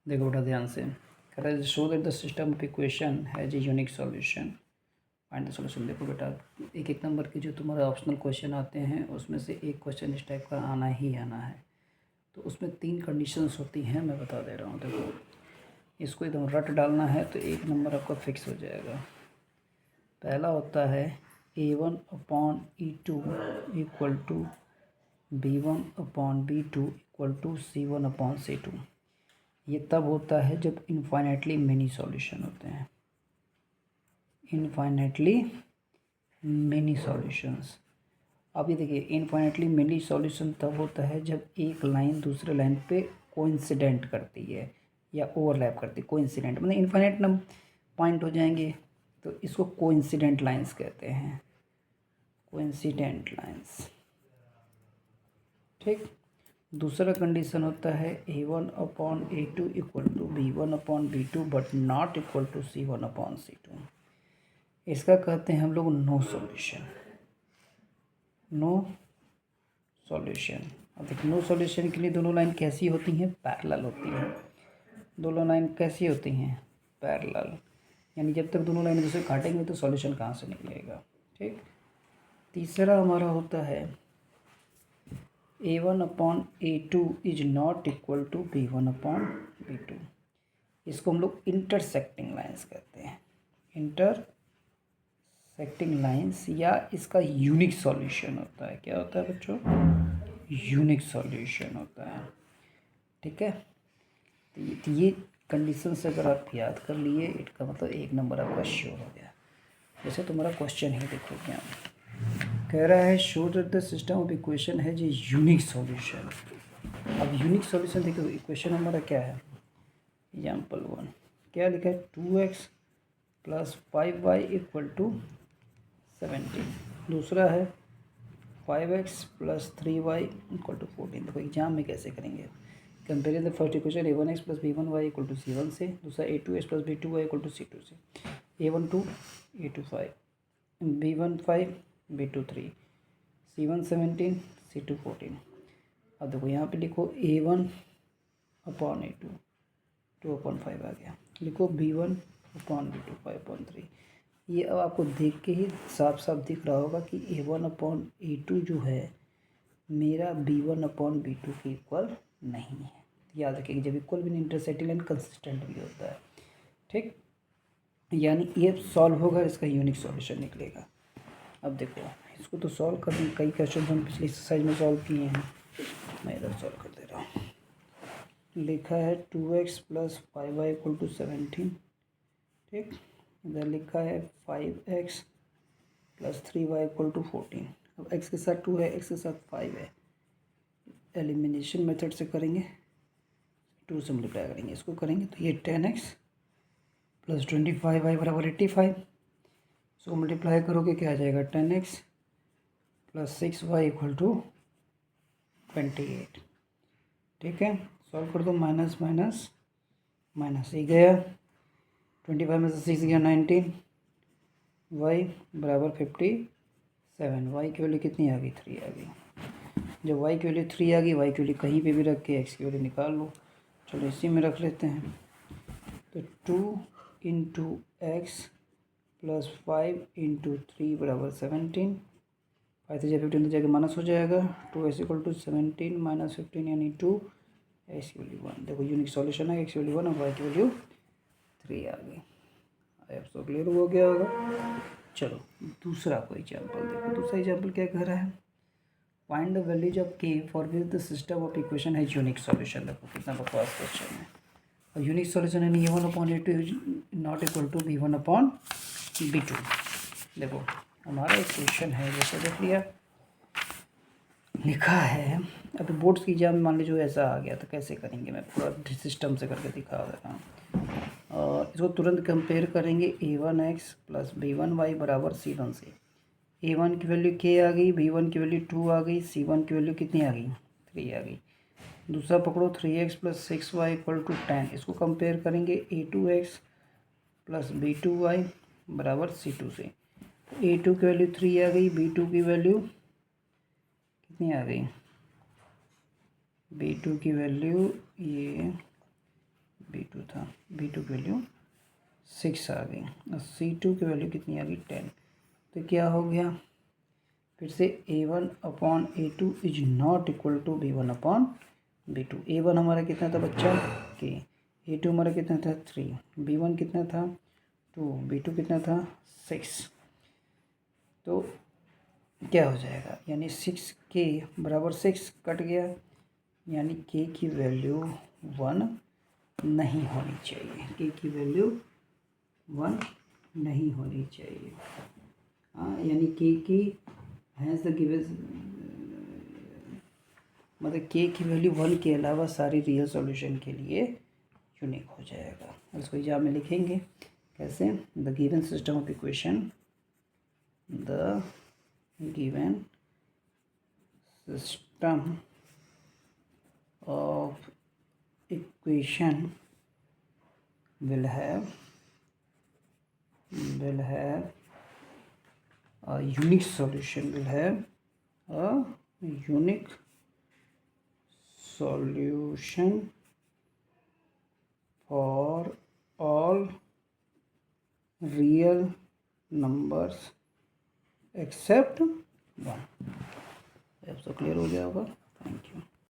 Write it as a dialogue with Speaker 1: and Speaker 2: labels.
Speaker 1: देखो बेटा ध्यान से, कह रहा है show that the system of equation has a unique solution, find the solution. देखो बेटा, एक एक नंबर के जो तुम्हारा ऑप्शनल क्वेश्चन आते हैं उसमें से एक क्वेश्चन इस टाइप का आना ही आना है। तो उसमें 3 कंडीशंस होती हैं, मैं बता दे रहा हूँ। देखो, इसको एकदम रट डालना है तो एक नंबर आपका फिक्स हो जाएगा। पहला होता है A1/E2 equal to B1/B2 equal to C1/C2। ये तब होता है जब इनफाइनाइटली मेनी सॉल्यूशन होते हैं, इनफाइनाइटली मेनी सॉल्यूशंस। अब ये देखिए, इनफाइनाइटली मेनी सॉल्यूशन तब होता है जब एक लाइन दूसरे लाइन पे कोइंसिडेंट करती है या ओवरलैप करती है। कोइंसिडेंट मतलब इनफाइनाइट नम पॉइंट हो जाएंगे, तो इसको कोइंसिडेंट लाइंस कहते हैं, कोइंसिडेंट लाइंस। ठीक। दूसरा कंडीशन होता है A1/A2 equal to B1/B2 but not equal to C1/C2। इसका कहते हैं हम लोग नो सॉल्यूशन, नो सॉल्यूशन। अब देखिए, नो सॉल्यूशन के लिए दोनों लाइन कैसी होती हैं? पैरेलल होती हैं। दोनों लाइन कैसी होती हैं? पैरेलल। यानी जब तक दोनों लाइन दूसरे काटेंगे तो सॉल्यूशन कहाँ से निकलेगा। ठीक। तीसरा हमारा होता है A1/A2 is not equal to B1/B2। इसको हम लोग इंटरसेक्टिंग लाइंस कहते हैं, इंटरसेक्टिंग लाइंस, या इसका यूनिक सॉल्यूशन होता है। क्या होता है बच्चों? यूनिक सॉल्यूशन होता है। ठीक है। तो ये कंडीशन से अगर आप याद कर लिए, इसका मतलब एक नंबर आपका श्योर हो गया। जैसे तुम्हारा क्वेश्चन है, देखो क्या कह रहा है, show that the system of equation है जी यूनिक सॉल्यूशन। अब यूनिक सॉल्यूशन देखो, इक्वेशन हमारा क्या है? एग्जाम्पल 1 क्या लिखा है? 2x plus 5y equal to 17। दूसरा है 5x plus 3y equal to 14। देखो एग्जाम में कैसे करेंगे? Compare the first equation A1x plus B1y equal to C1 से, दूसरा A2x plus B2y equal to C2 से, A12 A2 5 B1 5 B2 3 C1 17 C2 14। अब देखो यहाँ पे लिखो A1/A2 2/5 आ गया, लिखो B1/B2 5/3। ये अब आपको देख के ही साफ साफ दिख रहा होगा कि A1/A2 जो है मेरा B1/B2 के इक्वल नहीं है। याद रखिए, जब इक्वल भी नहीं, इंटरसेक्टिंग लाइन कंसिस्टेंट भी होता है। ठीक। यानी ये सॉल्व होगा, इसका यूनिक सॉल्यूशन निकलेगा। अब देखो, इसको तो सॉल्व करने कई क्वेश्चन हम पिछली एक्सरसाइज में सॉल्व किए हैं, मैं इधर सॉल्व कर दे रहा हूँ। लिखा है 2x plus 5y equal to 17। ठीक। इधर लिखा है 5x plus 3y equal to 14। अब x के साथ 2 है, x के साथ 5 है, एलिमिनेशन मेथड से करेंगे, 2 से मल्टीप्लाई करेंगे, इसको करेंगे तो ये 10x प्लस 25y बराबर 85। इसको मल्टीप्लाई करोगे क्या आ जाएगा? 10x plus 6y equal to 28। ठीक है, सॉल्व कर दो, माइनस माइनस माइनस ही गया, 25 में से 6 गया 19, y बराबर 57। y की वैल्यू कितनी आ गई? 3 आ गई। जब y की वैल्यू 3 आ गई, y की वैल्यू कहीं पे भी रख के x की वैल्यू निकाल लो। चलो इसी में रख लेते हैं, तो 2 इंटू एक्स प्लस 5 इंटू 3 बराबर 17। 5 से 15 तो जाके माइनस हो जाएगा, 2x इक्वल टू 17 माइनस 15 यानी 2, x की वैल्यू 1। देखो यूनिक सॉल्यूशन है, x की वैल्यू 1 और y की वैल्यू 3 आ गई। अब तो क्लियर हो गया होगा। चलो दूसरा कोई एग्जाम्पल देखो। दूसरा एग्जाम्पल क्या कह रहा है? Find the values of k for which the system of equation है यूनिक सॉल्यूशन। देखो कितना बकवास क्वेश्चन है। और यूनिक सॉल्यूशन है A1/A2 not equal to B1/B2। देखो हमारा इक्वेशन है, जैसे देख लिया लिखा है। अभी बोर्ड्स की एग्जाम मान लीजिए ऐसा आ गया तो कैसे करेंगे, मैं पूरा सिस्टम से करके दिखा दे रहा हूँ। और इसको तुरंत कंपेयर करेंगे A1x प्लस B1y बराबर C1 से। A1 की वैल्यू k आ गई, B1 की वैल्यू 2 आ गई, C1 की वैल्यू कितनी आ गई? 3 आ गई। दूसरा पकड़ो 3x plus 6y equal to 10। इसको कंपेयर करेंगे A2x प्लस B2y बराबर C2 से। A2 की वैल्यू 3 आ गई, B2 की वैल्यू कितनी आ गई? B2 की वैल्यू ये वैल्यू था, B2 की वैल्यू 6 आ गई और C2 की वैल्यू कितनी आ गई 10। तो क्या हो गया फिर से A1/A2 is not equal to B1/B2। A1 हमारा कितना था बच्चा के, A2 हमारा कितना था 3, B1 कितना था 2, B2 कितना था 6। तो क्या हो जाएगा यानी 6K बराबर 6 कट गया, यानी K की वैल्यू 1 नहीं होनी चाहिए, K की वैल्यू 1 नहीं होनी चाहिए। हाँ यानी K की हैज़ द गिवन मतलब K की वैल्यू 1 के अलावा सारी रियल सॉल्यूशन के लिए यूनिक हो जाएगा। इसको एग्जाम में लिखेंगे कैसे, the given system of equation, the given system of equation will have a unique solution, will have a unique solution for all real numbers except 1। अब तो क्लियर हो गया होगा। Thank you.